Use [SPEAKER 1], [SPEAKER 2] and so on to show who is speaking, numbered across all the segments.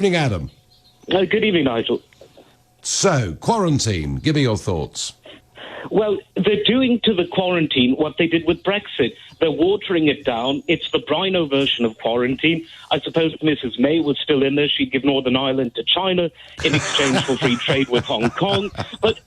[SPEAKER 1] Evening, Adam.
[SPEAKER 2] Good evening, Nigel.
[SPEAKER 1] So, quarantine, give me your thoughts.
[SPEAKER 2] Well, they're doing to the quarantine what they did with Brexit. They're watering it down. It's the Brino version of quarantine. I suppose if Mrs. May was still in there, she'd give Northern Ireland to China in exchange for free trade with Hong Kong. But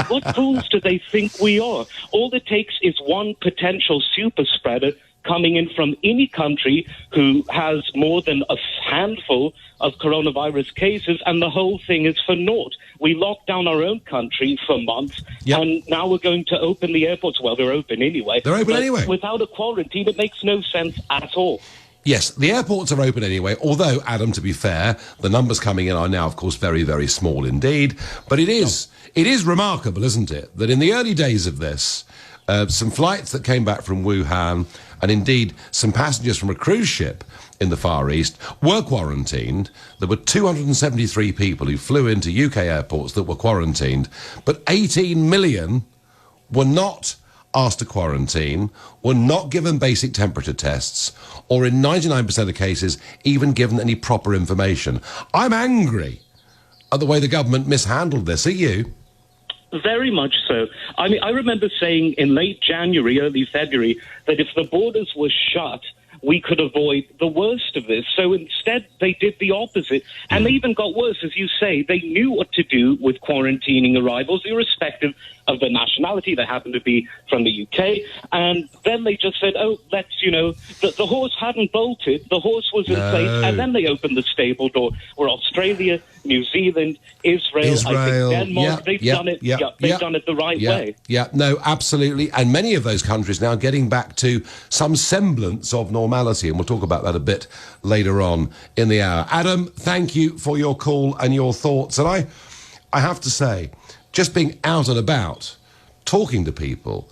[SPEAKER 2] what fools do they think we are? All it takes is one potential super spreader coming in from any country who has more than a handful of coronavirus cases, and the whole thing is for naught. We locked down our own country for months, and now we're going to open the airports. Well, they're open anyway.
[SPEAKER 1] They're open anyway.
[SPEAKER 2] Without a quarantine, it makes no sense at all.
[SPEAKER 1] Yes, the airports are open anyway, although, Adam, to be fair, the numbers coming in are now, of course, very, very small indeed. But it is remarkable, isn't it, that in the early days of this, some flights that came back from Wuhan, and indeed some passengers from a cruise ship in the Far East, were quarantined. There were 273 people who flew into UK airports that were quarantined, but 18 million were not asked to quarantine, were not given basic temperature tests, or in 99% of cases, even given any proper information. I'm angry at the way the government mishandled this. Are you?
[SPEAKER 2] Very much so. I mean, I remember saying in late January, early February, that if the borders were shut, we could avoid the worst of this. So instead, they did the opposite. And they even got worse, as you say. They knew what to do with quarantining arrivals, irrespective of their nationality. They happened to be from the UK. And then they just said, oh, let's, the horse hadn't bolted. The horse was in place. And then they opened the stable door where Australia, New Zealand, Israel, I think Denmark, they've done it. They've done it the right way.
[SPEAKER 1] Yeah, no, absolutely. And many of those countries now getting back to some semblance of normality. And we'll talk about that a bit later on in the hour. Adam, thank you for your call and your thoughts. And I have to say, just being out and about, talking to people,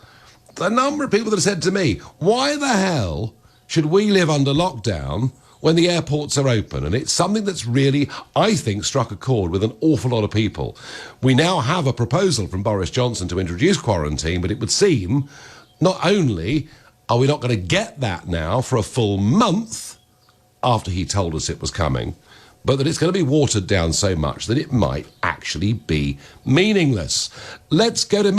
[SPEAKER 1] the number of people that have said to me, why the hell should we live under lockdown when the airports are open? And it's something that's really, I think, struck a chord with an awful lot of people. We now have a proposal from Boris Johnson to introduce quarantine, but it would seem not only are we not going to get that now for a full month after he told us it was coming, but that it's going to be watered down so much that it might actually be meaningless. Let's go to